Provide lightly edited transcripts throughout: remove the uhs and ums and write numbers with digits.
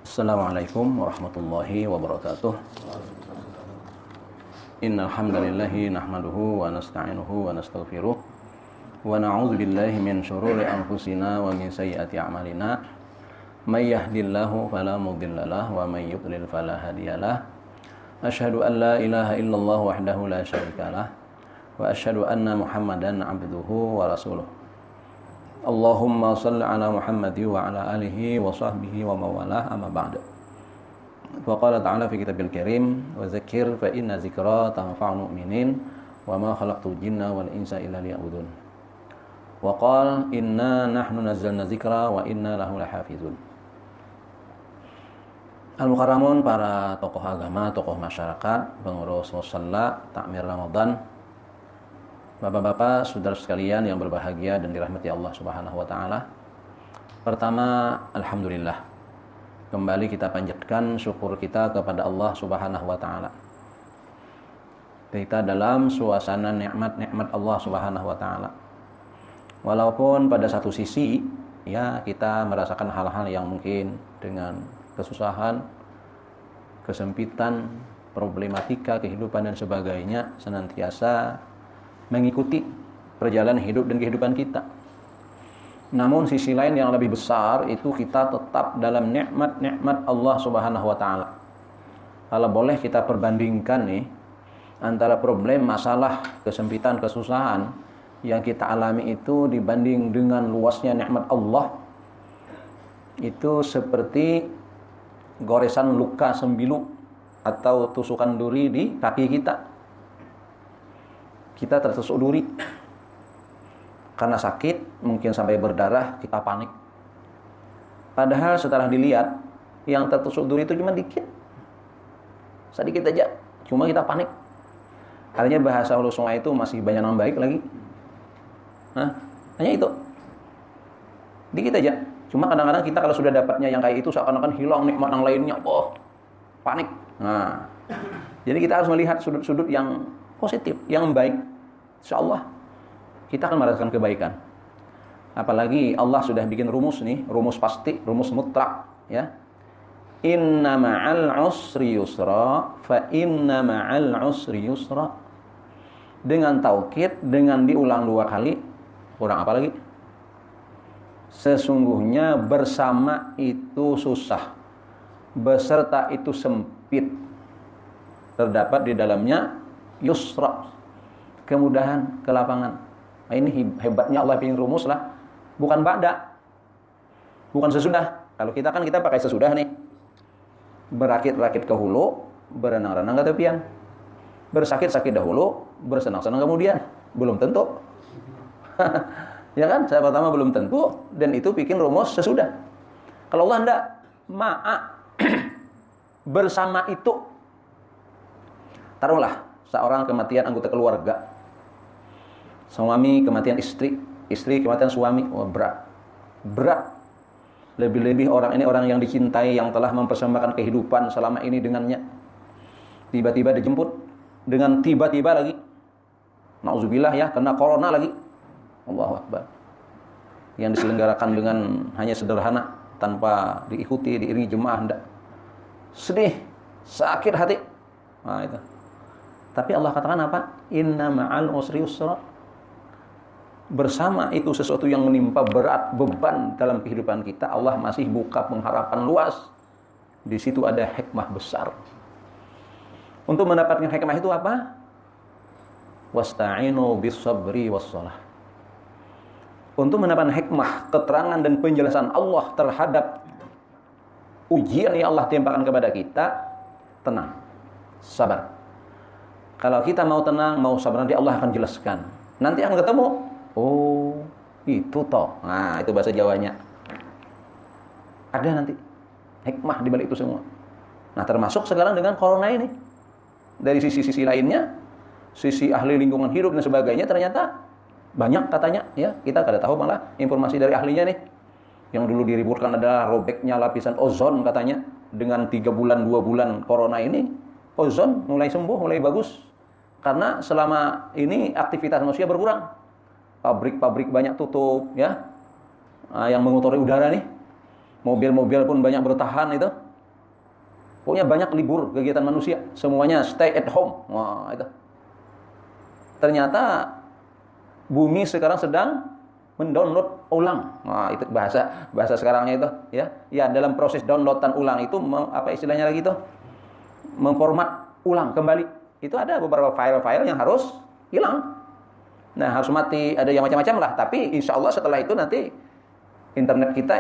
Assalamualaikum warahmatullahi wabarakatuh. Innal hamdalillahi nahmaduhu wa nasta'inuhu wa nastaghfiruh wa na'udzu billahi min shururi anfusina wa min sayyiati a'malina. May yahdihillahu fala mudhillalah wa may yudlil fala hadiyalah. Asyhadu an la ilaha illallah wahdahu la syarikalah wa asyhadu anna Muhammadan 'abduhu wa rasuluh. Allahumma salli ala Muhammad wa ala alihi wa sahbihi wa mawalah amma ba'da. Wa qala ta'ala fi kitabil karim wa zakir fa inna zikra tanfa'ul mu'minin wa ma khalaqtul jinna wal insa illa liya'budun. Wa qala inna nahnu nazzalna zikra wa inna lahu lahafizun. Al-Mukarramun, para tokoh agama, tokoh masyarakat, pengurus musalla, takmir Ramadan, Bapak-bapak, saudara sekalian yang berbahagia dan dirahmati Allah Subhanahu wa taala. Pertama, alhamdulillah. Kembali kita panjatkan syukur kita kepada Allah Subhanahu wa taala. Kita dalam suasana nikmat-nikmat Allah Subhanahu wa taala. Walaupun pada satu sisi ya kita merasakan hal-hal yang mungkin dengan kesusahan, kesempitan, problematika kehidupan dan sebagainya senantiasa mengikuti perjalanan hidup dan kehidupan kita. Namun sisi lain yang lebih besar itu kita tetap dalam nikmat-nikmat Allah Subhanahu wa taala. Kalau boleh kita perbandingkan nih antara problem, masalah, kesempitan, kesusahan yang kita alami itu dibanding dengan luasnya nikmat Allah, itu seperti goresan luka sembilu atau tusukan duri di kaki kita. Kita tertusuk duri karena sakit, mungkin sampai berdarah, kita panik. Padahal setelah dilihat, yang tertusuk duri itu cuma dikit, sedikit aja, cuma kita panik. Artinya bahasa hulu sungai itu masih banyak yang baik lagi. Hanya itu, dikit aja. Cuma kadang-kadang kita kalau sudah dapatnya yang kayak itu seakan-akan hilang nikmat yang lainnya, panik. Jadi kita harus melihat sudut-sudut yang positif, yang baik. Insyaallah kita akan merasakan kebaikan. Apalagi Allah sudah bikin rumus nih, rumus pasti, rumus mutlak ya. Inna ma'al usri yusra, fa inna ma'al usri yusra. Dengan taukid, dengan diulang 2 kali, kurang apa lagi? Sesungguhnya bersama itu susah, beserta itu sempit. Terdapat di dalamnya yusra, kemudahan, kelapangan. Nah, ini hebatnya Allah bikin rumus lah. Bukan ba'da, bukan sesudah. Kalau kita kan kita pakai sesudah nih. Berakit-rakit ke hulu, berenang-renang ke tepian. Bersakit-sakit dahulu, bersenang-senang kemudian. Belum tentu. Ya kan? Saya pertama belum tentu, dan itu bikin rumus sesudah. Kalau Allah enggak, bersama itu. Taruhlah seorang kematian anggota keluarga, suami kematian istri, istri kematian suami, berat. Lebih-lebih orang ini orang yang dicintai, yang telah mempersembahkan kehidupan selama ini dengannya, tiba-tiba dijemput dengan tiba-tiba lagi, nauzubillah ya, kena corona lagi. Allahu Akbar. Yang diselenggarakan dengan hanya sederhana, tanpa diikuti, diiringi jemaah, enggak. Sedih, sakit hati. Nah itu. Tapi Allah katakan apa? Inna ma'al usri yusra. Bersama itu sesuatu yang menimpa berat, beban dalam kehidupan kita, Allah masih buka pengharapan luas. Di situ ada hikmah besar. Untuk mendapatkan hikmah itu apa? Wasta'inu bis-sabri was-shalah. Untuk mendapatkan hikmah, keterangan dan penjelasan Allah terhadap ujian yang Allah timpakan kepada kita, tenang, sabar. Kalau kita mau tenang, mau sabar, nanti Allah akan jelaskan. Nanti akan ketemu. Oh, itu toh. Nah, itu bahasa Jawanya. Ada nanti hikmah di balik itu semua. Nah, termasuk sekarang dengan corona ini. Dari sisi-sisi lainnya, sisi ahli lingkungan hidup dan sebagainya, ternyata banyak katanya. Ya, kita kada tahu malah informasi dari ahlinya nih. Yang dulu diributkan adalah robeknya lapisan ozon katanya. Dengan 3 bulan, 2 bulan corona ini, ozon mulai sembuh, mulai bagus. Karena selama ini aktivitas manusia berkurang. Pabrik-pabrik banyak tutup ya. Yang mengotori udara nih. Mobil-mobil pun banyak bertahan itu. Pokoknya banyak libur kegiatan manusia, semuanya stay at home. Wah, itu. Ternyata bumi sekarang sedang mendownload ulang. Wah, itu bahasa sekarangnya itu, ya. Ya, dalam proses downloadan ulang itu apa istilahnya lagi itu? Memformat ulang kembali. Itu ada beberapa file-file yang harus hilang. Nah, harus mati, ada yang macam-macam lah, tapi insya Allah setelah itu nanti internet kita,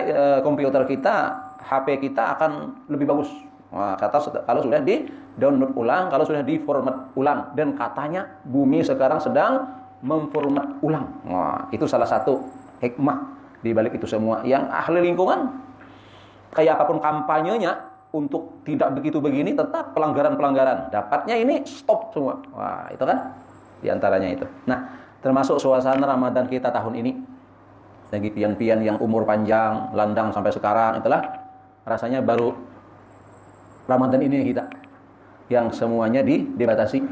komputer kita, HP kita akan lebih bagus. Wah, kata kalau sudah di-download ulang, kalau sudah di-format ulang, dan katanya bumi sekarang sedang memformat ulang. Wah, itu salah satu hikmah di balik itu semua. Yang ahli lingkungan, kayak apapun kampanyenya untuk tidak begitu begini, tetap pelanggaran-pelanggaran. Dapatnya ini stop semua. Wah, itu kan diantaranya itu. Nah, termasuk suasana Ramadan kita tahun ini. Lagi pian-pian yang umur panjang, landang sampai sekarang, itulah rasanya baru Ramadan ini kita yang semuanya dibatasi.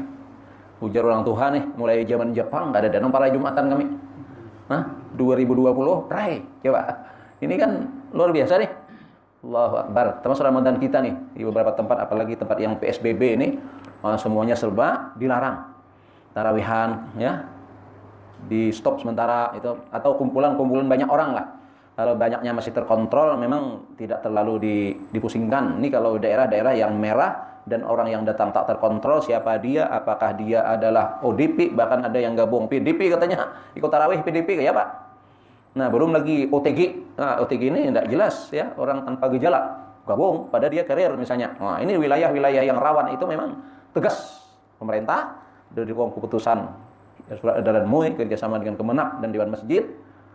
Ujar orang Tuhan nih, mulai zaman Jepang nggak ada danau para Jumatan kami. 2020 pray, coba. Ini kan luar biasa nih. Allahu Akbar. Termasuk Ramadan kita nih di beberapa tempat, apalagi tempat yang PSBB ini, semuanya serba dilarang. Tarawihan, ya, di stop sementara itu, atau kumpulan banyak orang lah. Kalau banyaknya masih terkontrol, memang tidak terlalu dipusingkan. Ini kalau daerah-daerah yang merah dan orang yang datang tak terkontrol, siapa dia, apakah dia adalah ODP, bahkan ada yang gabung PDP katanya, ikut tarawih PDP kayak Pak. Nah, belum lagi OTG. Nah, OTG ini tidak jelas ya, orang tanpa gejala gabung pada dia karir misalnya. Nah, ini wilayah-wilayah yang rawan itu memang tegas pemerintah dari keputusan surat edaran MUI kerjasama dengan Kemenak dan Dewan Masjid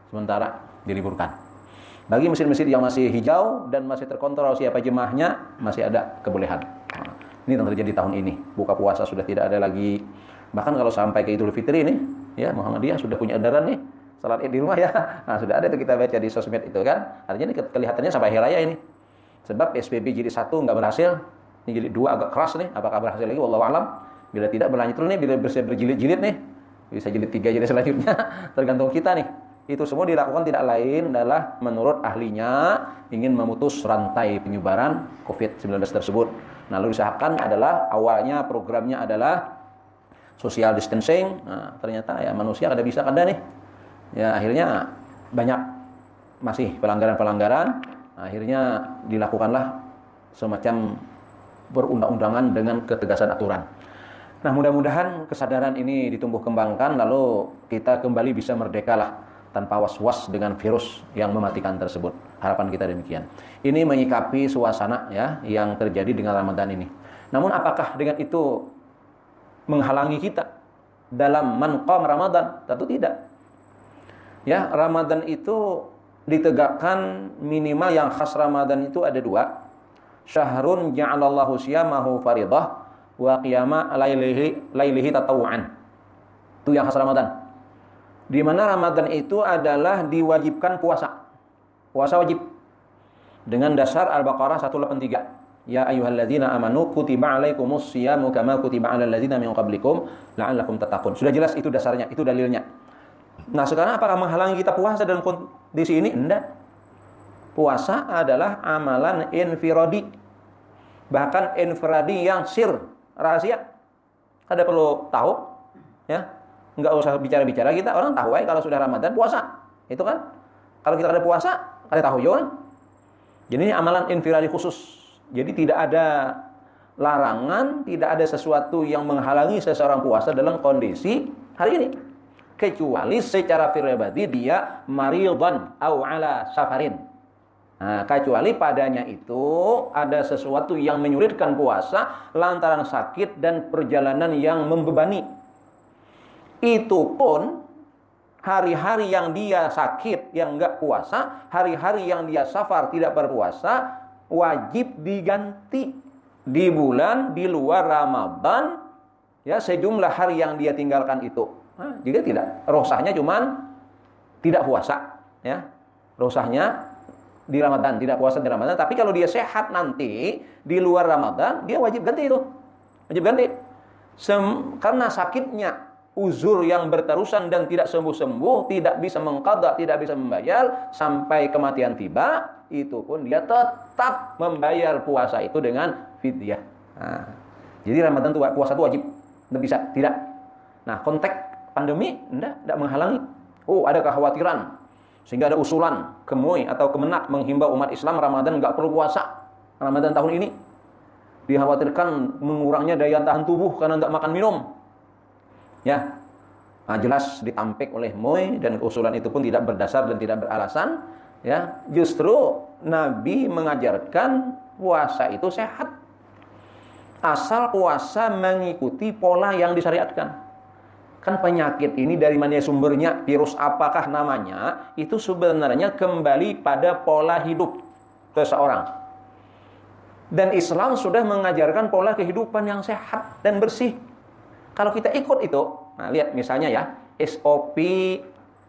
sementara diliburkan. Bagi masjid-masjid yang masih hijau dan masih terkontrol siapa jemaahnya, masih ada kebolehan. Nah, ini yang terjadi tahun ini. Buka puasa sudah tidak ada lagi. Bahkan kalau sampai ke Idul Fitri ini, ya Muhammadiyah sudah punya edaran nih, salat Id di rumah ya. Nah, sudah ada itu kita baca di sosmed itu kan. Artinya ini kelihatannya sampai hari raya ini. Sebab PSBB jilid 1 nggak berhasil, ini jilid 2 agak keras nih. Apakah berhasil lagi? Wallahu a'lam. Bila tidak berlanjut terus nih, bila berjilid-jilid nih, bisa jilid 3 jilid selanjutnya, tergantung kita nih. Itu semua dilakukan tidak lain adalah menurut ahlinya ingin memutus rantai penyebaran COVID-19 tersebut. Nah, lalu diusahakan adalah awalnya programnya adalah social distancing. Nah, ternyata ya manusia kada bisa kada nih. Ya akhirnya banyak masih pelanggaran-pelanggaran. Akhirnya dilakukanlah semacam perundang-undangan dengan ketegasan aturan. Nah, mudah-mudahan kesadaran ini ditumbuh kembangkan lalu kita kembali bisa merdeka lah tanpa was-was dengan virus yang mematikan tersebut. Harapan kita demikian. Ini menyikapi suasana ya yang terjadi dengan Ramadan ini. Namun apakah dengan itu menghalangi kita dalam manqam Ramadan? Tentu tidak. Ya, Ramadan itu ditegakkan minimal yang khas Ramadan itu ada 2. Syahrun ja'alallahu siyamahu faridah wa qiyama lailihi tatawu'an. Itu yang khas Ramadan. Di mana Ramadan itu adalah diwajibkan puasa. Puasa wajib. Dengan dasar Al-Baqarah 183. Ya ayyuhalladzina amanu kutiba alaikumus syiyamu kama kutiba alal ladzina min qablikum la'allakum tattaqun. Sudah jelas itu dasarnya, itu dalilnya. Nah, sekarang apakah menghalangi kita puasa dalam kondisi ini? Enggak. Puasa adalah amalan infiradi. Bahkan infiradi yang sir, rahasia. Ada perlu tahu, ya. Enggak usah bicara-bicara kita, orang tahu aja kalau sudah Ramadan puasa. Itu kan. Kalau kita ada puasa, ada tahu ya orang. Jadi ini amalan infiradi khusus. Jadi tidak ada larangan, tidak ada sesuatu yang menghalangi seseorang puasa dalam kondisi hari ini. Kecuali secara pribadi dia maridhan au ala safarin. Nah, kecuali padanya itu ada sesuatu yang menyulitkan puasa lantaran sakit dan perjalanan yang membebani. Itu pun hari-hari yang dia sakit, yang enggak puasa, hari-hari yang dia safar tidak berpuasa, wajib diganti di bulan di luar Ramadan, ya sejumlah hari yang dia tinggalkan itu. Nah, jika tidak, rosahnya cuman tidak puasa, ya. Rosahnya di Ramadan, tidak puasa di Ramadan, tapi kalau dia sehat nanti di luar Ramadan, dia wajib ganti itu. Wajib ganti. Karena sakitnya uzur yang berterusan dan tidak sembuh-sembuh, tidak bisa mengqadha, tidak bisa membayar sampai kematian tiba, itu pun dia tetap membayar puasa itu dengan fidyah. Nah, jadi Ramadan itu puasa itu wajib, tidak bisa, tidak. Nah, konteks pandemi tidak menghalangi. Oh, ada kekhawatiran sehingga ada usulan ke MUI atau Kemenak menghimbau umat Islam Ramadan nggak perlu puasa. Ramadan tahun ini dikhawatirkan mengurangnya daya tahan tubuh karena tidak makan minum. Ya, nah, jelas ditampik oleh MUI dan usulan itu pun tidak berdasar dan tidak beralasan. Ya, justru Nabi mengajarkan puasa itu sehat. Asal puasa mengikuti pola yang disyariatkan. Kan penyakit ini dari mana sumbernya, virus apakah namanya, itu sebenarnya kembali pada pola hidup seseorang. Dan Islam sudah mengajarkan pola kehidupan yang sehat dan bersih. Kalau kita ikut itu, nah lihat misalnya ya, SOP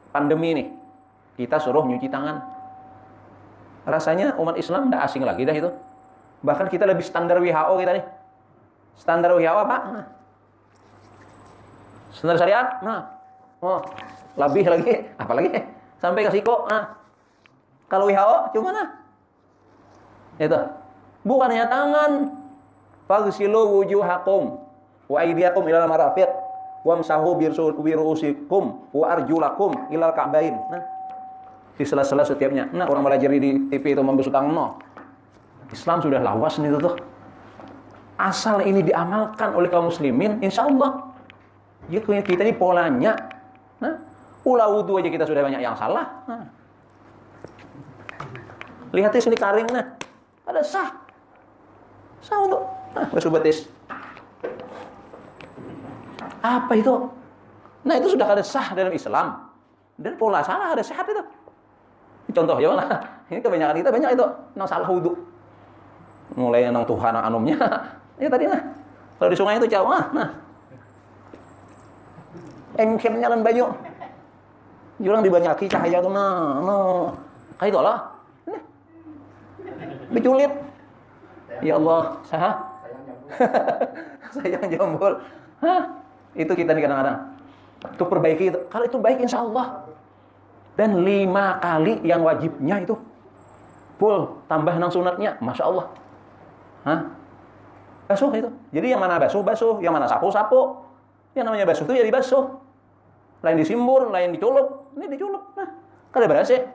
pandemi ini, kita suruh nyuci tangan. Rasanya umat Islam tidak asing lagi dah itu. Bahkan kita lebih standar WHO kita nih. Standar WHO apa? Nah. Standar syariat? Nah. Oh, lebih lagi, apalagi sampai ke siko. Nah. Kalau WHO cuma nah. Itu. Bukan hanya tangan. Faghsilu wujuhakum wa aydiyakum ilal marafiq wamsahu birusikum wa arjulakum ilal ka'bain. Nah, di sela-sela setiapnya. Nah, orang belajar di TV itu membasuh tangan. No. Islam sudah lawas nih tuh. Asal ini diamalkan oleh kaum muslimin, insya Allah. Ya, kita ini polanya. Nah, pula wudu aja kita sudah banyak yang salah. Nah. Lihat di sini karing, nah, ada sah untuk basuh betis. Apa itu? Nah, itu sudah ada sah dalam Islam. Dan pola salah ada sehat itu. Contoh ya mana? Ini kebanyakan kita banyak itu nang salah wudu. Mulai nang Tuhan nang anumnya. Ya tadi nah. Kalau di sungai itu jauh nah. Engkelnya lan banyu. Jurang dibanyaki cahaya tuh nah. Kayak itu lah. Nih. Diculit. Ya Allah, sayang jambul. Hah? Itu kita nih kadang-kadang. Itu perbaiki itu. Kalau itu baik insya Allah. Dan 5 kali yang wajibnya itu. Full, tambah nang sunatnya. Masya Allah. Hah? Basuh itu. Jadi yang mana basuh, yang mana sapu. Yang namanya basuh itu ya dibasuh. Lain disimbur, lain diculup. Ini diculup. Nah, kada berhasil.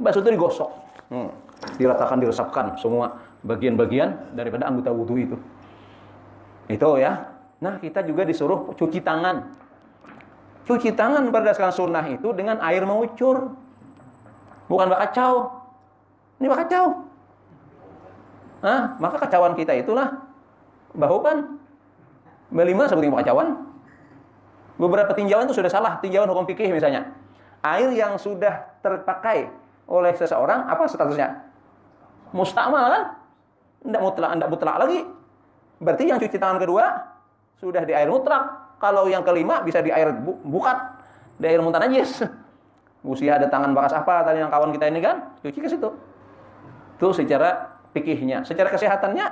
Basuh itu digosok. Diratakan, diresapkan semua bagian-bagian daripada anggota wudu itu. Itu ya. Nah, kita juga disuruh cuci tangan. Cuci tangan berdasarkan sunnah itu dengan air mengucur. Bukan bakacau. Ini bakacau. Nah, maka kacauan kita itulah bahu kan. Belima seperti bakacauan. Beberapa tinjauan itu sudah salah. Tinjauan hukum fikih misalnya. Air yang sudah terpakai oleh seseorang, apa statusnya? Mustakmal kan? Tidak mutlak lagi. Berarti yang cuci tangan kedua sudah di air mutlak. Kalau yang kelima bisa di air bukat, di air muntah najis. Usia ada tangan bekas apa tadi yang kawan kita ini kan? Cuci ke situ. Itu secara fikihnya. Secara kesehatannya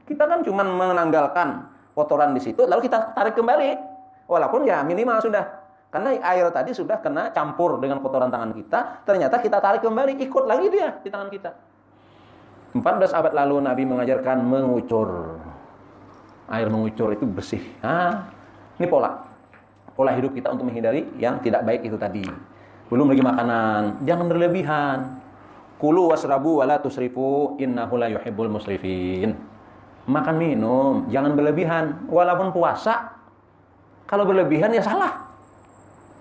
kita kan cuma menanggalkan kotoran di situ lalu kita tarik kembali. Walaupun ya minimal sudah. Karena air tadi sudah kena campur dengan kotoran tangan kita, ternyata kita tarik kembali, ikut lagi dia di tangan kita. 14 abad lalu Nabi mengajarkan mengucur. Air mengucur itu bersih. Nah, ini pola hidup kita untuk menghindari yang tidak baik itu tadi. Belum lagi makanan, jangan berlebihan. Kulu wasrabu wala tusrifu innahu la yuhibbul musrifin. Makan minum, jangan berlebihan. Walaupun puasa, kalau berlebihan ya salah.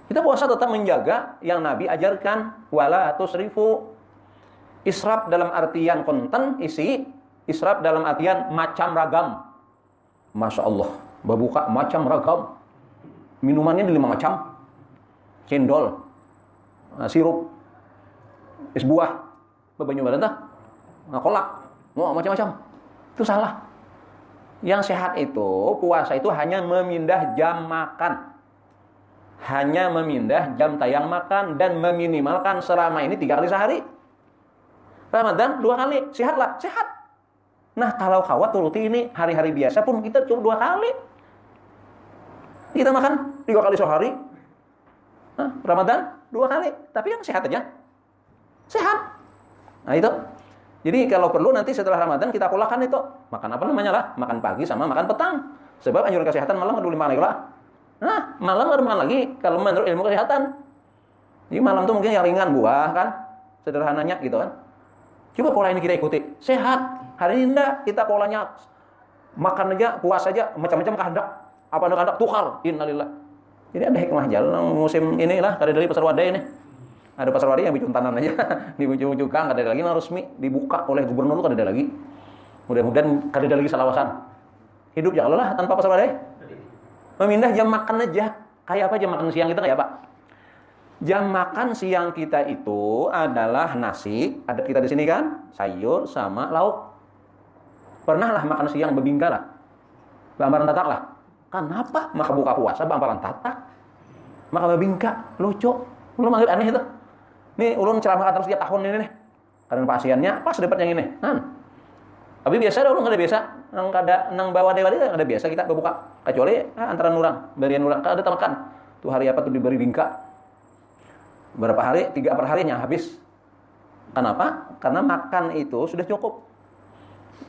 Kita puasa tetap menjaga yang Nabi ajarkan, wala tusrifu. Israf dalam artian konten, isi. Israf dalam artian macam ragam. Masya Allah, berbuka macam ragam. Minumannya 5 macam. Cendol, sirup, es buah, bebanyu badan tah, kolak, macam-macam. Itu salah. Yang sehat itu, puasa itu hanya memindah jam makan. Hanya memindah jam tayang makan dan meminimalkan selama ini 3 kali sehari. Ramadan 2 kali, sehatlah, sehat. Nah, kalau kawat turuti ini hari-hari biasa pun kita cuma 2 kali. Kita makan 3 kali sehari. Ramadan 2 kali, tapi kan sehat aja. Sehat. Nah itu. Jadi kalau perlu nanti setelah Ramadan kita polakan itu. Makan apa namanya lah? Makan pagi sama makan petang. Sebab anjuran kesehatan malam ada 5 kali lah. Nah, malam ada makan lagi kalau menurut ilmu kesehatan. Jadi malam tuh mungkin yang ringan buah kan. Sederhananya gitu kan. Coba pola ini kita ikuti. Sehat. Hari ini enggak, kita polanya makan aja, puas aja, macam-macam kehendak. Apa anda kehendak? Tukar. Innalillah. Jadi ada hikmah jalan musim inilah, kada dari pasar wadai ini. Ada pasar wadai yang bikin tanan aja. Di ujung-ujung kang, kada ada lagi yang resmi. Dibuka oleh gubernur itu kada ada lagi. Mudah-mudahan kada ada lagi salawasan. Hidup ya kalau lah tanpa pasar wadai. Memindah jam makan aja. Kayak apa jam makan siang kita kayak apa? Jam makan siang kita itu adalah nasi, ada kita di sini kan, sayur sama lauk. Pernahlah makan siang bebingka lah. Bambaran tatak lah. Kenapa? Maka buka puasa bambaran tatak. Maka bebingka, lucu. Ulun manggil aneh itu. Nih ulun ceramah terus setiap tahun ini nih. Karena pasiennya pas dapat yang ini. Tapi biasa dah ulun kada biasa. Nang bawa dewa dia kada biasa kita berbuka. Kecuali antara nurang, barian nurang kada makan. Tuh hari apa tuh diberi bingka. Berapa hari? 3 per harinya habis. Kenapa? Karena makan itu sudah cukup.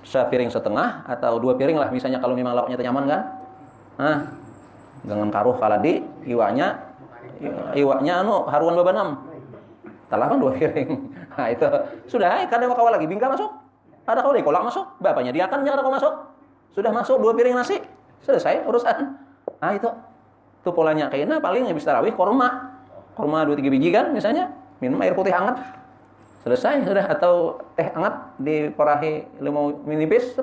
Sepiring setengah atau 2 piring lah misalnya kalau memang lauknya nyaman kan. Dengan karuh kaladi iwaknya haruan babanam. Talah kan 2 piring. Nah itu sudah kada mau kawal lagi bingka masuk. Ada kawal lagi kolak masuk. Bapaknya dia kan jangan kau masuk. Sudah masuk 2 piring nasi. Selesai urusan. Nah itu. Itu polanya kayaknya paling habis tarawih korma 2-3 biji kan misalnya, minum air putih hangat, selesai sudah, atau teh hangat diperahi limau nipis,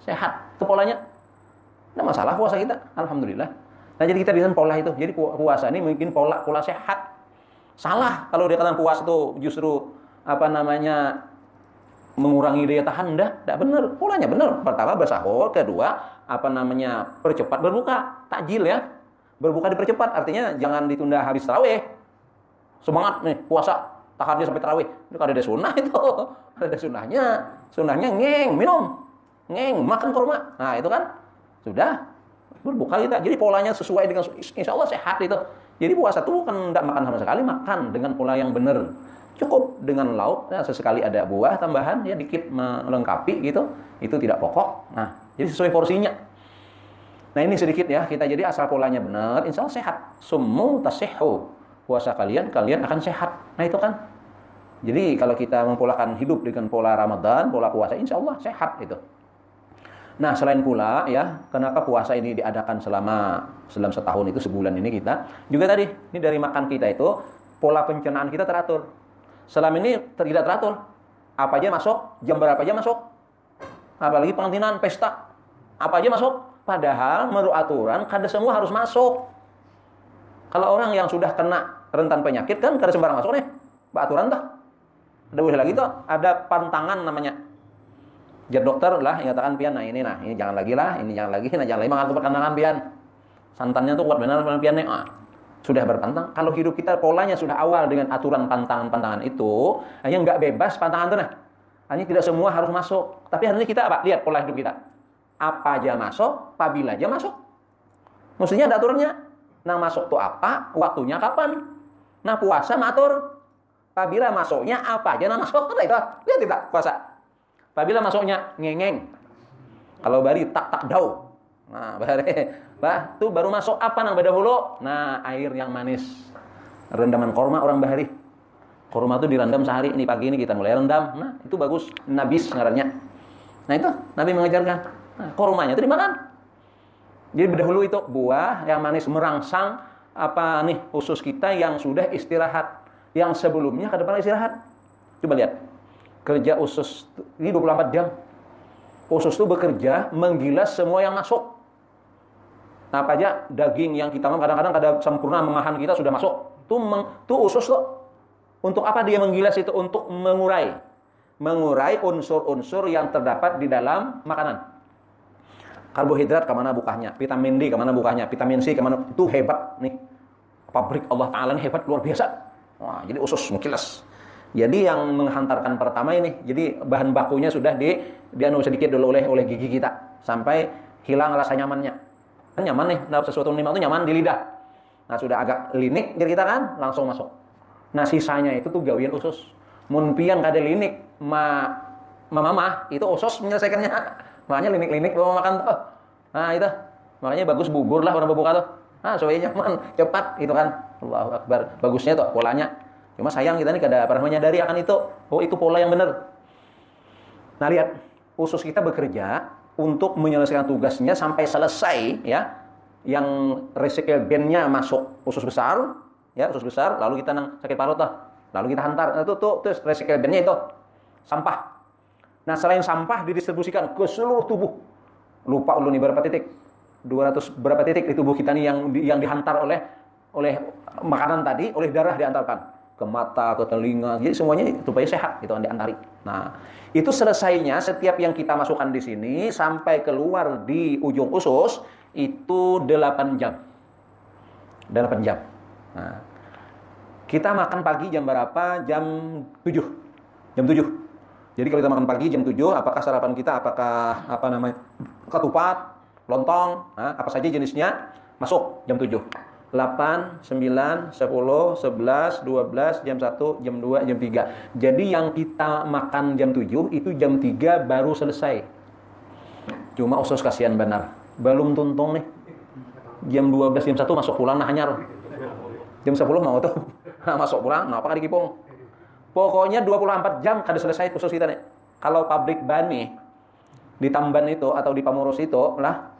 sehat. Itu polanya. Tidak masalah puasa kita, alhamdulillah. Nah jadi kita bisa pola itu. Jadi puasa ini mungkin pola sehat. Salah kalau dikatakan puasa itu justru mengurangi daya tahan, tidak benar. Polanya benar. Pertama bersahur, kedua percepat berbuka, takjil ya. Berbuka dipercepat, artinya jangan ditunda habis tarawih. Semangat nih puasa, tahannya sampai tarawih. Itu kada ada sunnah itu. Ada sunnahnya. Sunnahnya minum. Makan kurma. Nah, itu kan sudah berbuka kita. Jadi polanya sesuai dengan insya Allah sehat itu. Jadi puasa itu kan tidak makan sama sekali, makan dengan pola yang benar. Cukup dengan lauk, sesekali ada buah tambahan ya dikit melengkapi gitu. Itu tidak pokok. Nah, jadi sesuai porsinya. Nah ini sedikit ya, kita jadi asal polanya benar, insya Allah sehat. Summu tasihhu. Puasa kalian akan sehat. Nah itu kan. Jadi kalau kita mempolakan hidup dengan pola Ramadan, pola puasa, insya Allah sehat itu. Nah selain pula ya, kenapa puasa ini diadakan selama setahun itu, sebulan ini kita. Juga tadi, ini dari makan kita itu, pola pencernaan kita teratur. Selama ini tidak teratur. Apa aja masuk, jam berapa aja masuk. Apalagi pengantinan, pesta. Apa aja masuk. Padahal menurut aturan kada semua harus masuk. Kalau orang yang sudah kena rentan penyakit kan kada sembarang masuk nih. Aturan tuh. Ada boleh lagi tuh, ada pantangan namanya. Jar dokter lah yang katakan pian, ini jangan lagi lah, ini jangan lagi, jangan lagi mengatur perkandangan pian. Santannya tuh kuat benar pian nih. Sudah berpantang. Kalau hidup kita polanya sudah awal dengan aturan pantangan-pantangan itu, hanya enggak bebas pantangan tuh nah. Hanya tidak semua harus masuk. Tapi hari ini kita lihat pola hidup kita. Apa aja masuk, apabila aja masuk. Mestinya ada aturannya. Nah masuk tuh apa, waktunya kapan. Nah puasa matur. Apabila masuknya apa aja nah masuk. Itu, lihat tidak puasa. Apabila masuknya ngengeng. Kalau bari tak dau. Nah tuh baru masuk apa nang dahulu. Nah air yang manis. Rendaman korma orang bahari. Korma tuh direndam sehari. Ini pagi ini kita mulai rendam. Nah itu bagus. Nabis ngarannya. Nah itu Nabi mengajarkan. Nah, kormanya itu dimakan. Jadi berdahulu itu buah yang manis merangsang usus kita yang sudah istirahat, yang sebelumnya ke depan istirahat. Coba lihat. Kerja usus ini 24 jam. Usus itu bekerja menggilas semua yang masuk. Nah, apa aja daging yang kita makan kadang-kadang kada sempurna mengahan kita sudah masuk. Tuh usus tuh. Untuk apa dia menggilas itu? Untuk mengurai unsur-unsur yang terdapat di dalam makanan. Karbohidrat kemana bukahnya, vitamin D kemana bukahnya, vitamin C kemana, itu hebat nih. Pabrik Allah Ta'ala ini hebat, luar biasa. Wah, jadi usus mengkilas. Jadi yang menghantarkan pertama ini, jadi bahan bakunya sudah dianu sedikit dulu oleh gigi kita sampai hilang rasa nyamannya. Kan nyaman nih, dapat sesuatu nikmat itu nyaman di lidah. Nah, sudah agak linik diri kita kan, langsung masuk. Nah, sisanya itu tuh gawian usus. Mun pian kada linik mamah itu usus menyelesaikannya. Makanya linik-linik bawa makan tuh. Nah, itu. Makanya bagus bubur lah orang berbuka tuh. Nah, supaya nyaman, cepat gitu kan. Allahu Akbar. Bagusnya tuh polanya. Cuma sayang kita nih kada pernah menyadari akan itu. Oh, itu pola yang benar. Nah, lihat. Usus kita bekerja untuk menyelesaikan tugasnya sampai selesai ya. Yang resikel bennya masuk usus besar, ya, usus besar, lalu kita nang sakit parut tuh. Lalu kita hantar. Nah, tuh resikel bennya itu sampah. Nah, selain sampah didistribusikan ke seluruh tubuh. Lupa ulun nih berapa titik? 200 berapa titik di tubuh kita nih yang dihantar oleh makanan tadi, oleh darah diantarkan ke mata, ke telinga. Jadi semuanya supaya sehat gitu kan diantari. Nah, itu selesainya setiap yang kita masukkan di sini sampai keluar di ujung usus itu 8 jam. 8 jam. Nah, kita makan pagi jam berapa? Jam 7. Jam 7. Jadi kalau kita makan pagi jam 7, apakah sarapan kita, apakah ketupat, lontong, apa saja jenisnya, masuk jam 7. 8, 9, 10, 11, 12, jam 1, jam 2, jam 3. Jadi yang kita makan jam 7 itu jam 3 baru selesai. Cuma usus kasihan benar. Belum tuntung nih. Jam 12, jam 1 masuk pulang nah hanyar. Jam 10 mau tuh. Masuk pulang, nah apa dikipung. Pokoknya 24 jam kada selesai usus kita nih. Kalau pabrik ban nih di Tamban itu atau di Pamurus itu lah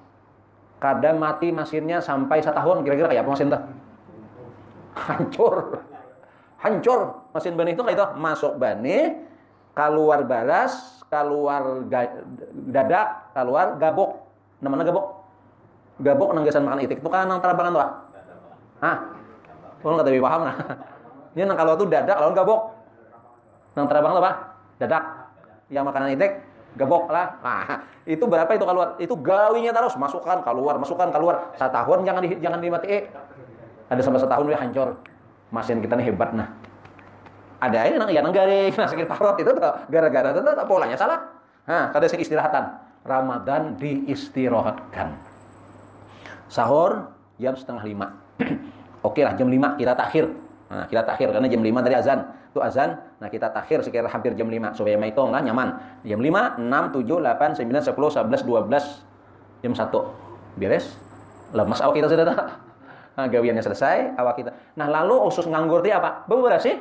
kadang mati mesinnya sampai 1 tahun kira-kira kayak apa mesin tuh? Hancur mesin ban itu kayak itu masuk bani, keluar baras, keluar dadak, keluar gabok. Namanya gabok nanggasan makan itik itu kan nang terabangan tuh. Kalau kata lebih paham nah. Ini nang kalau tuh dadak lawan gabok. Nang terabangan tuh apa? Dadak. Yang makanan itik gabok lah. Nah, itu berapa itu keluar? Itu gawinya terus masukkan keluar. 1 tahun jangan dimatiin. Ada sampai 1 tahun udah hancur. Mesin kita nih hebat nah. Ada ini nang garing, sakit parut itu tuh gara-gara itu polanya salah. Nah, kada sing istirahatan. Ramadan diistirahatkan. Sahur jam 4:30. Oke lah jam 5 kita takhir. Nah, kita takhir karena jam 5 tadi azan. Itu azan, nah kita takhir sekitar hampir jam 5 supaya maitung lah nyaman. Jam 5, 6, 7, 8, 9, 10, 11, 12, jam 1. Beres. Lemas awak kita sudah tak. Nah, gawiannya selesai, awak kita. Nah, lalu usus nganggur itu apa? Beberapa sih?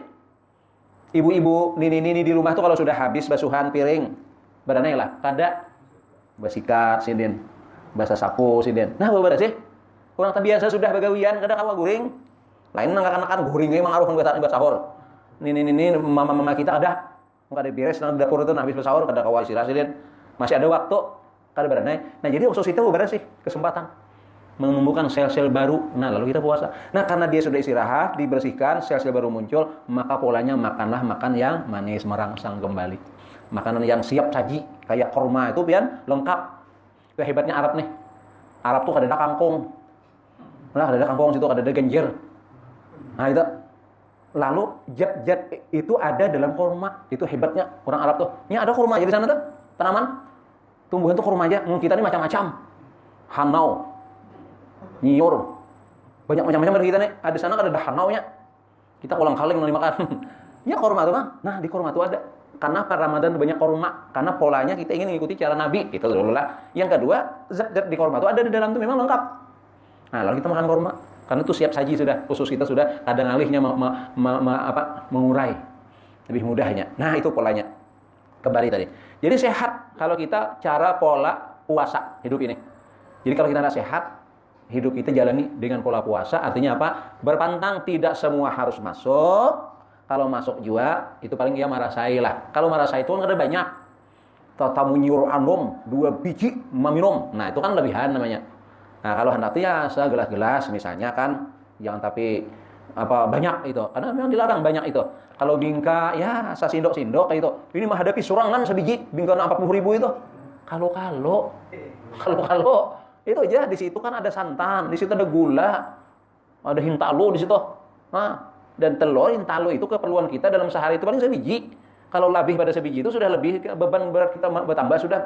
Ibu-ibu nini-nini di rumah tuh kalau sudah habis basuhan piring, badannya lah, kada basikat sinden, basa sapu sinden. Nah, beberapa sih? Kurang terbiasa sudah bagawian, kada kawa guring. Lain anak-anak guring memang aruh buat sahur. Ini mama kita ada enggak ada beres nang dapur itu habis sahur kada kawa istirahat sinden. Masih ada waktu kada beranai. Nah, jadi usus itu beberapa sih kesempatan menumbuhkan sel-sel baru. Nah, lalu kita puasa. Nah, karena dia sudah istirahat, dibersihkan, sel-sel baru muncul, maka polanya makanlah makan yang manis merangsang kembali. Makanan yang siap saji, kayak kurma itu pian lengkap. Itu hebatnya Arab nih. Arab tuh kada ada kangkung. Nah, kada ada kangkung situ, kada ada genjer. Nah, itu. Lalu zat-zat itu ada dalam kurma. Itu hebatnya orang Arab tuh. Ini ada kurma aja di sana tuh. Tanaman. Tumbuhan tuh kurma aja. Kita ini macam-macam. Hanau. Nyiur. Banyak macam-macam dari kita nih. Ada sana ada hanaunya. Kita ulang-kaling nanti makan. Ya kurma tuh kan. Nah, di kurma tuh ada. Karena pada Ramadan banyak kurma. Karena polanya kita ingin mengikuti cara Nabi. Itu dulu lah. Yang kedua, zat-zat di kurma tuh ada di dalam tuh memang lengkap. Nah, lalu kita makan kurma. Karena itu siap saji sudah, khusus kita sudah kadang alihnya mengurai. Lebih mudahnya. Nah, itu polanya. Kembali tadi. Jadi sehat kalau kita cara pola puasa hidup ini. Jadi kalau kita tidak sehat, hidup kita jalani dengan pola puasa. Artinya apa? Berpantang, tidak semua harus masuk. Kalau masuk juga, itu paling dia marasai lah. Kalau marasai itu kan ada banyak. Tatamu nyuruh anom, 2 biji meminum. Nah, itu kan lebihan namanya. Nah, kalau hendak ya segelas-gelas misalnya kan, jangan tapi banyak itu. Karena memang dilarang banyak itu. Kalau bingka ya sasindok-sindok kayak itu. Ini menghadapi surangan sebiji bingka 40.000 itu. Kalau itu aja di situ kan ada santan, di situ ada gula, ada hintalo di situ. Nah, dan telur hintalo itu keperluan kita dalam sehari itu paling sebiji. Kalau lebih pada sebiji itu sudah lebih beban berat kita bertambah sudah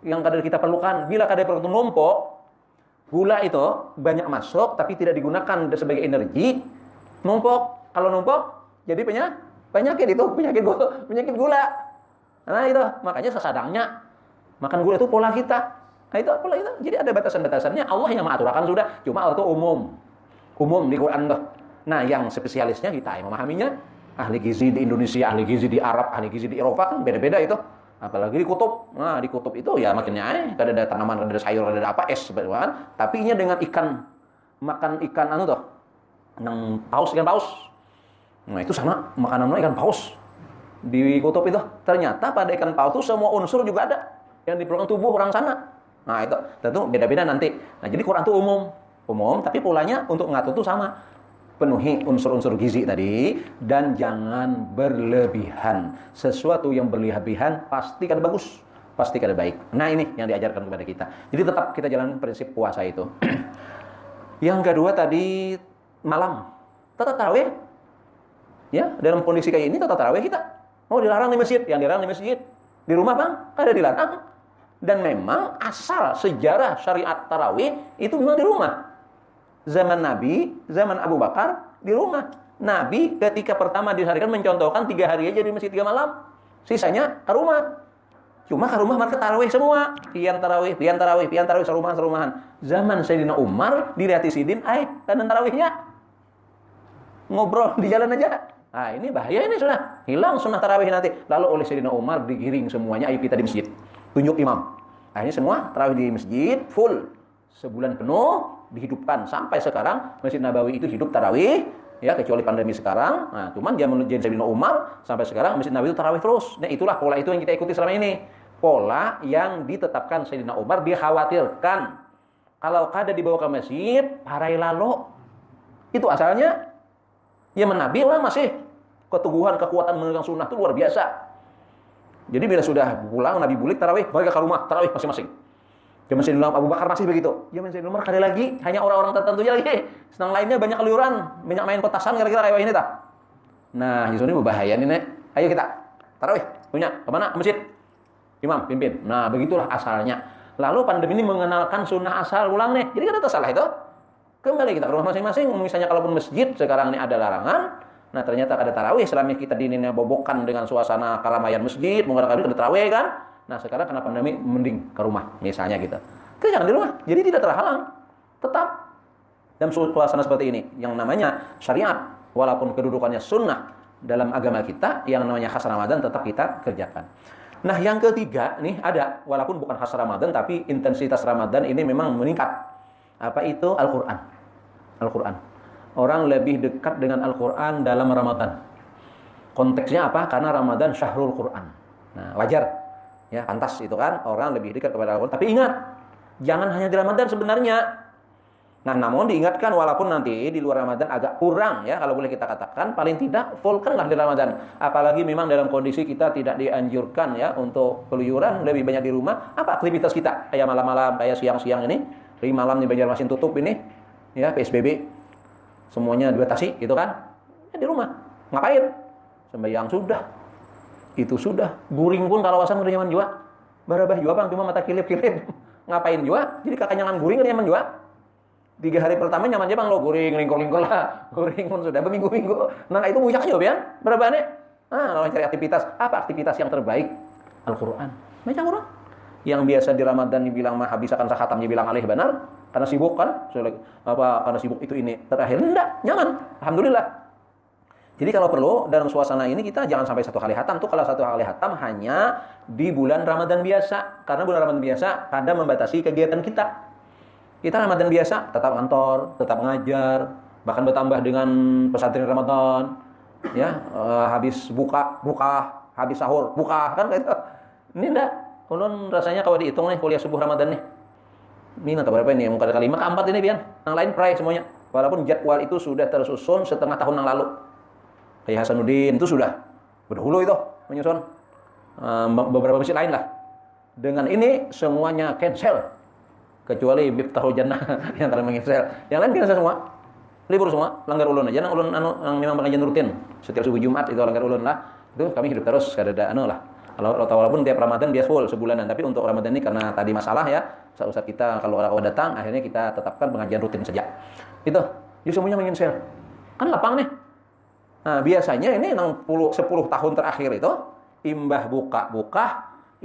yang kadar kita perlukan. Bila kadar perlu numpuk Gula itu banyak masuk tapi tidak digunakan sebagai energi, numpuk. Kalau numpuk jadi penyakit itu, penyakit gula. Nah itu makanya sesadangnya makan gula itu pola kita. Nah itu pola kita. Jadi ada batasan-batasannya. Allah yang mengaturkan sudah. Cuma Allah itu umum di Quran tuh. Nah yang spesialisnya kita yang memahaminya. Ahli gizi di Indonesia, ahli gizi di Arab, ahli gizi di Eropa kan beda-beda itu. Apalagi di kutub. Nah, di kutub itu ya makinnya ada tanaman, ada sayur, ada apa es kan. Tapi ini dengan ikan, makan ikan anu tuh. Yang paus, ikan paus. Nah, itu sama makanannya ikan paus. Di kutub itu ternyata pada ikan paus itu semua unsur juga ada yang diperlukan tubuh orang sana. Nah, itu tentu beda-beda nanti. Nah, jadi Quran itu umum, tapi polanya untuk ngatur itu sama. Penuhi unsur-unsur gizi tadi dan jangan berlebihan. Sesuatu yang berlebihan pasti kada bagus, pasti kada baik. Nah ini yang diajarkan kepada kita. Jadi tetap kita jalan prinsip puasa itu. Yang kedua tadi malam tetap tarawih. Ya, dalam kondisi kayak ini tetap tarawih kita. Mau dilarang di masjid, yang dilarang di masjid. Di rumah Bang, ada dilarang. Dan memang asal sejarah syariat tarawih itu memang di rumah. Zaman Nabi, zaman Abu Bakar di rumah. Nabi ketika pertama disyariatkan mencontohkan 3 hari aja di masjid 3 malam. Sisanya ke rumah. Cuma ke rumah mereka tarawih semua. Pian tarawih, serumahan. Zaman Sayyidina Umar dilihat Sidin, dan tarawihnya. Ngobrol di jalan aja. Nah ini bahaya ini sudah. Hilang sunnah tarawih nanti. Lalu oleh Sayyidina Umar digiring semuanya, ayo kita di masjid. Tunjuk imam. Akhirnya semua tarawih di masjid full. Sebulan penuh dihidupkan sampai sekarang Masjid Nabawi itu hidup tarawih ya kecuali pandemi sekarang. Nah, cuman zaman Sayyidina Umar sampai sekarang Masjid Nabawi itu tarawih terus. Nah, itulah pola itu yang kita ikuti selama ini. Pola yang ditetapkan Sayyidina Umar dikhawatirkan kalau kada dibawa ke masjid parai lalu. Itu asalnya ya Nabi lah masih keteguhan kekuatan memegang sunnah itu luar biasa. Jadi bila sudah pulang Nabi bulik tarawih, mereka ke rumah tarawih masing-masing. Zaman Sayyidina Abu Bakar masih begitu. Zaman Sayyidina Umar kali lagi, hanya orang-orang tertentu aja lagi. Senang lainnya banyak keluyuran, banyak main petasan kira-kira kayak ini tak. Nah, justru ini berbahaya nih, Nek. Ayo kita tarawih, punya kemana? Ke masjid. Imam pimpin. Nah, begitulah asalnya. Lalu pandemi ini mengenalkan sunnah asal ulang nih. Jadi kan salah itu. Kembali kita ke rumah masing-masing. Misalnya kalaupun masjid sekarang ini ada larangan. Nah, ternyata ada tarawih selama kita dininnya bobokan dengan suasana keramaian masjid, mengadakan ada tarawih kan. Nah sekarang karena pandemi mending ke rumah misalnya gitu. Itu jangan di rumah. Jadi tidak terhalang. Tetap dalam suasana seperti ini yang namanya syariat walaupun kedudukannya sunnah dalam agama kita yang namanya khas Ramadan tetap kita kerjakan. Nah yang ketiga nih ada walaupun bukan khas Ramadan tapi intensitas Ramadan ini memang meningkat. Apa itu? Al-Quran. Al-Quran. Orang lebih dekat dengan Al-Quran dalam Ramadan. Konteksnya apa? Karena Ramadan syahrul Quran. Nah wajar. Ya, pantas itu kan orang lebih dekat kepada Al-Quran. Tapi ingat, jangan hanya di Ramadan sebenarnya. Nah, namun diingatkan walaupun nanti di luar Ramadan agak kurang ya, kalau boleh kita katakan, paling tidak fullkanlah di Ramadan. Apalagi memang dalam kondisi kita tidak dianjurkan ya untuk keluyuran, lebih banyak di rumah. Apa aktivitas kita? Kayak malam-malam, kayak siang-siang ini, di malam di Banjarmasin tutup ini, ya PSBB, semuanya dibatasi, gitu kan? Ya, di rumah. Ngapain? Sembahyang sudah. Itu sudah. Guring pun kalau wasan udah nyaman juga. Barabah juga Bang, cuma mata kilip-kilip. Ngapain juga? Jadi kakak nyaman guring udah nyaman juga. 3 hari pertama nyaman aja Bang lo guring, lingkor-lingkor lah. Guring pun sudah berminggu-minggu. Nah itu bujak aja Bian. Barabah nih. Kalau cari aktivitas, apa aktivitas yang terbaik? Al-Quran. Baca Quran. Yang biasa di Ramadan dibilang mah habis akan sakhatam dibilang alih benar karena sibuk kan? Karena sibuk itu ini. Terakhir enggak, nyaman. Alhamdulillah. Jadi kalau perlu dalam suasana ini kita jangan sampai 1 kali hatam tuh kalau 1 kali hatam hanya di bulan Ramadan biasa. Karena bulan Ramadan biasa kadang membatasi kegiatan kita. Kita Ramadan biasa tetap kantor, tetap ngajar, bahkan bertambah dengan pesantren Ramadan. Ya, habis buka, habis sahur, buka kan gitu. Ini enggak. Ulun rasanya kalau dihitung nih kuliah subuh Ramadan nih. Ini nanti berapa ini? Mungkin kali 5 ke 4 ini Bian. Yang lain pray semuanya. Walaupun jadwal itu sudah tersusun setengah tahun yang lalu. Kayak Hasanuddin itu sudah berdahulu itu menyusun beberapa masjid lain lah. Dengan ini semuanya cancel kecuali Miftahul Jannah yang kalian mencancel. Yang lain cancel semua. Libur semua, langgar ulun aja. Nang ulun yang memang pengajian rutin setiap subuh Jumat itu langgar ulun lah. Itu kami hidup terus kada ada lah. Walaupun tiap Ramadan dia full sebulanan, tapi untuk Ramadan ini karena tadi masalah ya, Ustaz kita kalau orang datang, akhirnya kita tetapkan pengajian rutin saja. Itu, jadi semuanya ingin share. Kan lapang nih. Nah, biasanya ini 10 tahun terakhir itu, imbah buka,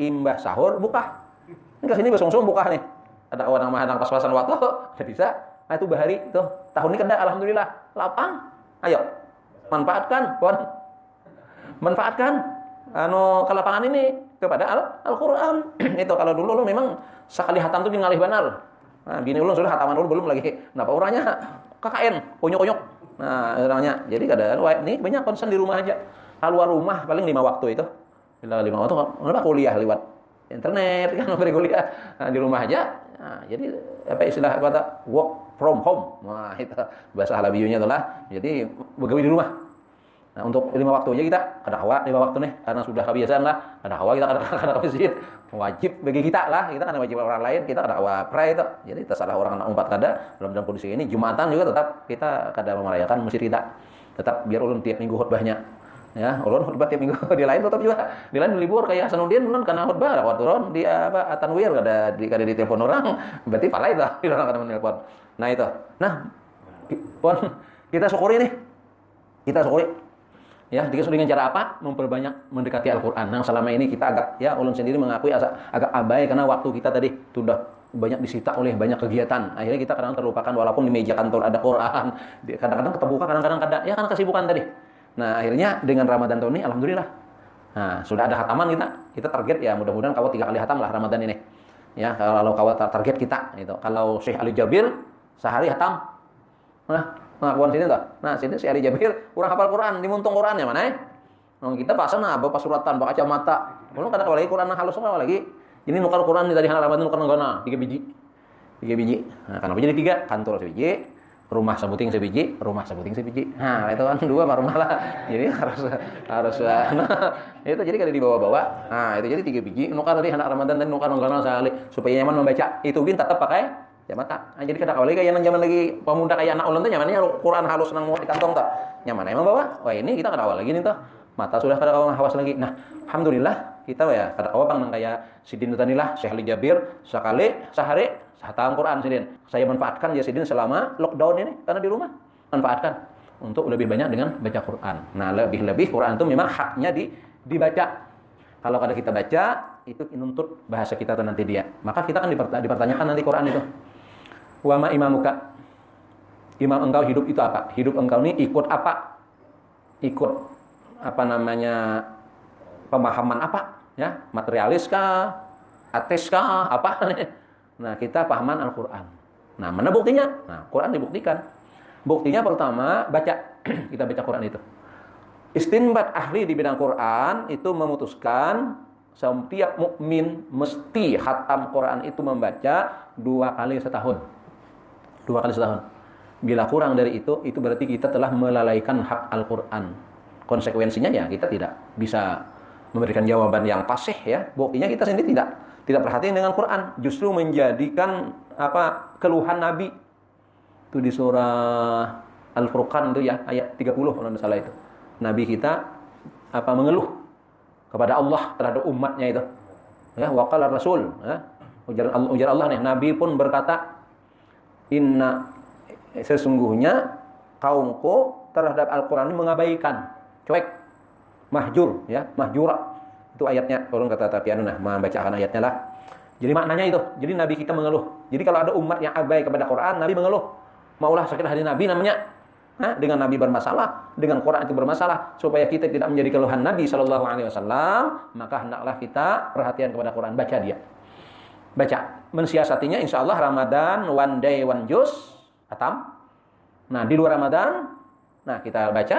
imbah sahur, buka. Ini ke sini besong-besong buka nih. Ada orang mahadang pas-pasan waktu, udah bisa. Nah, itu bahari itu. Tahun ini kena alhamdulillah lapang. Ayo, manfaatkan, Pon. Manfaatkan kelapangan ini kepada Al-Qur'an. Itu kalau dulu lu memang sekali hatam tuh ngalih benar. Nah, bini ulun sudah hataman ulun belum lagi. Kenapa orangnya KKN, konyok-konyok. Nah, orangnya. Jadi kadang ini banyak konsen di rumah aja. Keluar rumah paling 5 waktu itu. Bila 5 waktu kenapa kuliah lewat internet kan beri kuliah. Nah, di rumah aja. Nah, jadi apa istilah kata work from home. Nah, itu bahasa halabiyunya itulah. Jadi begawi di rumah. Nah, untuk 5 waktu aja kita kada hawa 5 waktu nih karena sudah kebiasaan lah. Kada hawa kita kada ke masjid. Wajib bagi kita lah, kita kan wajib orang lain, kita kada hawa pray itu. Jadi terserah orang anak umpat kada dalam kondisi ini Jumatan juga tetap kita kada merayakan masjid kita. Tetap biar ulun tiap minggu khutbahnya. Ya, ulun khutbah tiap minggu di lain tetap juga. Di lain libur kayak Hasanuddin ulun karena khutbah ada turun di Atanwir kada di telepon orang. Berarti pala itu orang kada menelpon. Nah itu. Nah, pon kita syukuri nih. Kita syukuri. Ya, dengan cara apa? Memperbanyak mendekati Al-Qur'an. Yang selama ini kita agak ulun sendiri mengakui agak abai karena waktu kita tadi sudah banyak disita oleh banyak kegiatan. Akhirnya kita kadang terlupakan walaupun di meja kantor ada Quran, kadang-kadang ketebuka, kadang-kadang kada. Ya kan kesibukan tadi. Nah, akhirnya dengan Ramadan tahun ini alhamdulillah. Nah, sudah ada khataman kita target ya mudah-mudahan kawat 3 kali khatam lah Ramadan ini. Ya, kalau kawat target kita gitu. Kalau Syekh Ali Jabir sehari khatam. Nah, pengakuan sini tuh. Nah, sini si Ali Jabir kurang hafal Quran, dimuntung Qurannya mana ya? Kita pasang apa pas suratan, pakai kacamata. Belum kadang lagi Quran halus semua lagi. Ini nukar Quran dari halaman Ramadan nukar nggana 3 biji. 3 biji. Nah, kenapa jadi 3? Kantor sebiji, rumah sebuting sebiji, rumah sebuting sebiji. Nah, itu kan 2 baru malah. Jadi harus itu jadi kada dibawa-bawa. Nah, itu jadi 3 biji nukar tadi anak Ramadan dan nukar nggana sekali supaya nyaman membaca. Itu bin tetap pakai kacamata. Nah, jadi kada kawali kayak zaman lagi pemuda kayak anak ulun tuh nyamannya Quran halus nang mau di kantong tuh. Nyaman emang bawa. Wah, ini kita kada awal lagi nih tuh. Mata sudah kada kawan hawas lagi. Nah, alhamdulillah kita ya kada awal bang nang kayak Sidin tanilah Syekh Ali Jabir sekali sehari hatam Quran Sidin. Saya manfaatkan ya Sidin selama lockdown ini karena di rumah. Manfaatkan untuk lebih banyak dengan baca Quran. Nah, lebih-lebih Quran itu memang haknya dibaca. Kalau kada kita baca, itu menuntut bahasa kita tuh nanti dia. Maka kita kan dipertanyakan nanti Quran itu. Wa ma imamuka? Imam engkau hidup itu apa? Hidup engkau ini ikut apa? Ikut apa namanya? Pemahaman apa? Ya, materialis kah? Ateis kah? Apa? Nah, kita pahaman Al-Qur'an. Nah, mana buktinya? Nah, Quran dibuktikan. Buktinya pertama, baca. Kita baca Quran itu. Istinbat ahli di bidang Quran itu memutuskan setiap mukmin mesti khatam Quran itu membaca 2 kali setahun. 2 kali setahun. Bila kurang dari itu berarti kita telah melalaikan hak Al-Quran. Konsekuensinya ya kita tidak bisa memberikan jawaban yang fasih ya. Buktinya kita sendiri tidak perhatian dengan Quran, justru menjadikan keluhan Nabi. Itu di surah Al-Furqan itu ya ayat 30 kalau tidak salah itu. Nabi kita mengeluh kepada Allah terhadap umatnya itu. Ya, waqala Rasul, ya. Ujar Allah nih, Nabi pun berkata, "Inna sesungguhnya kaumku terhadap Al-Qur'an ini mengabaikan, cuek, mahjur, ya, mahjura." Itu ayatnya. Tolong kata tapian membacakan ayatnya lah. Jadi maknanya itu. Jadi Nabi kita mengeluh. Jadi kalau ada umat yang abai kepada Quran, Nabi mengeluh. Maulah sakit hati Nabi namanya. Dengan Nabi bermasalah, dengan Quran itu bermasalah, supaya kita tidak menjadi keluhan Nabi Shallallahu Alaihi Wasallam, maka hendaklah kita perhatian kepada Quran, baca dia, baca, mensiasatinya. Insya Allah Ramadan one day one juz, khatam. Nah di luar Ramadan, nah kita baca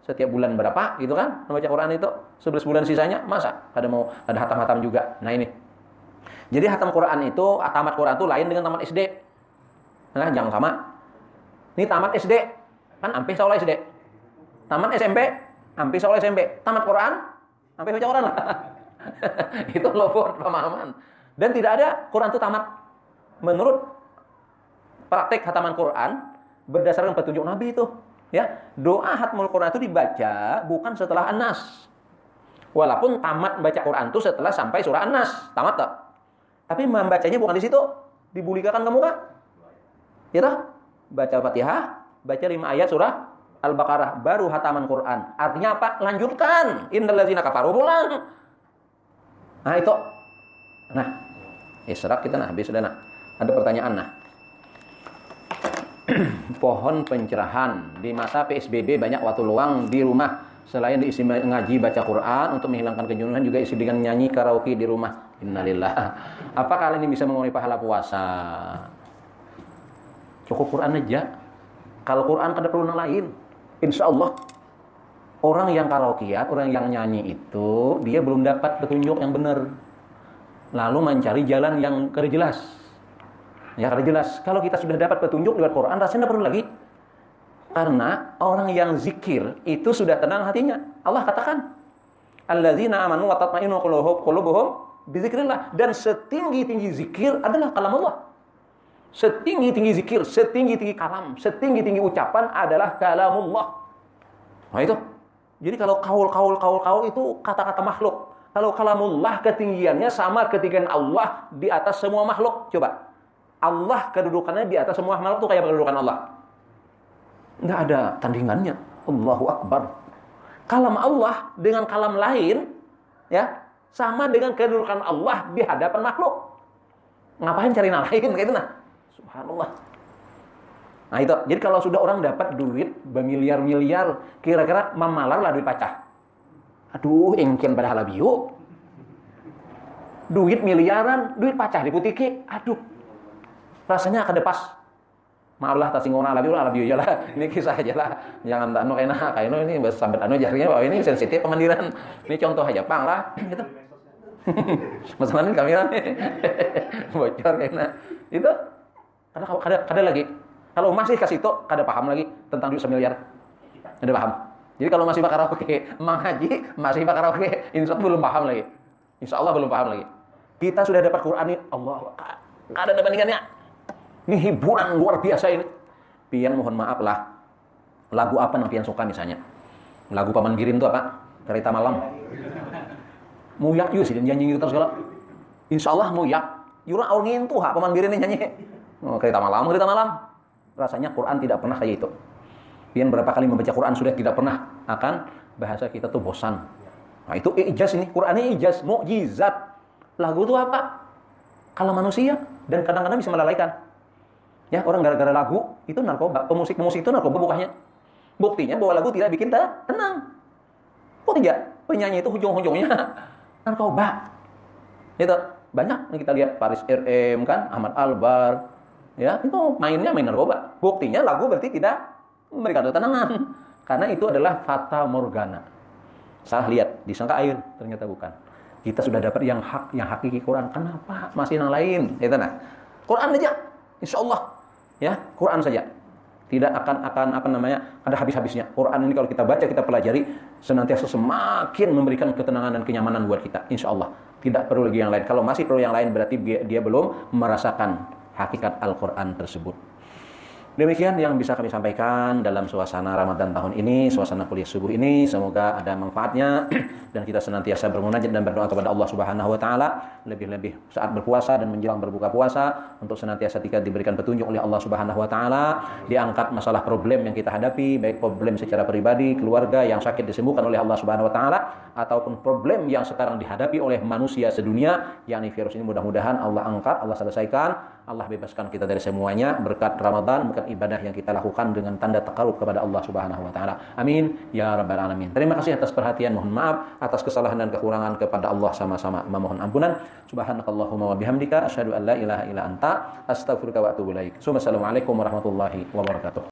setiap bulan berapa, gitu kan, membaca Quran itu 11 bulan sisanya, masa ada hatam-hatam juga. Nah ini, jadi hatam Quran itu, tamat Quran itu lain dengan tamat SD. Nah jangan sama. Ini tamat SD. Kan ampe sekolah SD. Tamat SMP, ampe sekolah SMP. Tamat Quran, ampe baca Quran lah. Itu loh pemahaman. Dan tidak ada Quran itu tamat. Menurut praktek khataman Quran berdasarkan petunjuk Nabi itu, ya, doa khatmul Quran itu dibaca bukan setelah An-Nas. Walaupun tamat baca Quran itu setelah sampai surah An-Nas, tamat tak? Tapi membacanya bukan di situ. Dibulikan ke muka. Ya toh? Baca Fatihah, baca 5 ayat surah Al-Baqarah, baru hataman Quran. Artinya apa? Lanjutkan. Innal ladzina kafaru pulang. Nah, itu. Nah, Isra kita habis sudah nak. Ada pertanyaan nah. Pohon pencerahan di masa PSBB banyak waktu luang di rumah. Selain diisi ngaji baca Quran untuk menghilangkan kejenuhan juga isi dengan nyanyi karaoke di rumah. Innalillah. Apakah hal ini bisa mengurangi pahala puasa? Cukup Quran aja. Kalau Quran kada perlu yang lain. Insya Allah orang yang karaokean, orang yang nyanyi itu dia belum dapat petunjuk yang benar. Lalu mencari jalan yang kada jelas. Ya kada jelas. Kalau kita sudah dapat petunjuk lewat Quran, rasanya tidak perlu lagi. Karena orang yang zikir itu sudah tenang hatinya. Allah katakan, alladzina amanu wa tatma'innu qulubuhum bizikrillah. Dan setinggi-tinggi zikir adalah kalam Allah. Setinggi-tinggi zikir, setinggi-tinggi kalam, setinggi-tinggi ucapan adalah kalamullah. Nah itu. Jadi kalau kaul itu kata-kata makhluk. Kalau kalamullah ketinggiannya sama ketinggian Allah di atas semua makhluk. Coba. Allah kedudukannya di atas semua makhluk itu kayak kedudukan Allah. Enggak ada tandingannya. Allahu Akbar. Kalam Allah dengan kalam lain ya, sama dengan kedudukan Allah di hadapan makhluk. Ngapain cari yang lain kayak itu nah? Subhanallah. Nah itu. Jadi kalau sudah orang dapat duit bermiliar-miliar, kira-kira mamalar lah duit pacah. Aduh, engken pada halabiu. Duit miliaran, duit pacah di putiki. Aduh. Rasanya akan pas. Maaflah tak singgung alabiu aja lah. Ini kisah aja lah. Jangan tak enak. Kayak ini sampai jarinya bahwa ini sensitif pemandiran. Ini contoh aja pang lah. Gitu. Masalahnya kamera nih. Bocor enak. Itu. Kada lagi. Kalau masih kasih itu, kada paham lagi tentang duit semiliar. Kada paham. Jadi kalau masih bakar karaoke, Mang Haji masih bakar karaoke, insya Allah belum paham lagi. Insya Allah belum paham lagi. Kita sudah dapat Quran ini, Allah, kada ada bandingannya. Ini hiburan luar biasa ini. Pian mohon maaf lah. Lagu apa yang pian suka misalnya? Lagu Paman Birin itu apa? Cerita Malam. Muyak juga sih dan nyanyi gitar segala. Insya Allah muyak. Yura orang itu ha Paman Birin ini nyanyi. Oh, cerita malam. Rasanya Quran tidak pernah kayak itu. Pian berapa kali membaca Quran sudah tidak pernah akan bahasa kita tuh bosan. Nah itu ijaz ini. Qurannya ijaz, mukjizat. Lagu itu apa? Kalau manusia dan kadang-kadang bisa melalaikan. Ya, orang gara-gara lagu itu narkoba. Pemusik-pemusik itu narkoba bukannya. Buktinya bahwa lagu tidak bikin tenang. Kok tidak? Penyanyi itu ujung-ujungnya narkoba. Itu banyak yang kita lihat Paris RM kan, Ahmad Albar. Ya, itu main narkoba. Buktinya lagu berarti tidak memberikan ketenangan. Karena itu adalah fata morgana. Salah lihat, disangka air, ternyata bukan. Kita sudah dapat yang hakiki Quran. Kenapa masih yang lain? Itu nah. Quran aja. Insyaallah. Ya, Quran saja. Tidak akan ada habis-habisnya. Quran ini kalau kita baca, kita pelajari, senantiasa semakin memberikan ketenangan dan kenyamanan buat kita. Insyaallah. Tidak perlu lagi yang lain. Kalau masih perlu yang lain berarti dia belum merasakan hakikat Al-Quran tersebut. Demikian yang bisa kami sampaikan dalam suasana Ramadan tahun ini, suasana kuliah subuh ini. Semoga ada manfaatnya dan kita senantiasa bermunajat dan berdoa kepada Allah Subhanahu wa taala, lebih-lebih saat berpuasa dan menjelang berbuka puasa untuk senantiasa ketika diberikan petunjuk oleh Allah Subhanahu wa taala, diangkat masalah problem yang kita hadapi, baik problem secara pribadi, keluarga yang sakit disembuhkan oleh Allah Subhanahu wa taala ataupun problem yang sekarang dihadapi oleh manusia sedunia, yakni virus ini mudah-mudahan Allah angkat, Allah selesaikan. Allah bebaskan kita dari semuanya berkat Ramadan, berkat ibadah yang kita lakukan dengan tanda taqarrub kepada Allah Subhanahu wa taala. Amin ya rabbal alamin. Terima kasih atas perhatian, mohon maaf atas kesalahan dan kekurangan kepada Allah, sama-sama memohon ampunan. Subhanakallahumma wa bihamdika asyhadu an la ilaha illa anta astaghfiruka wa atubu ilaik. Wassalamualaikum warahmatullahi wabarakatuh.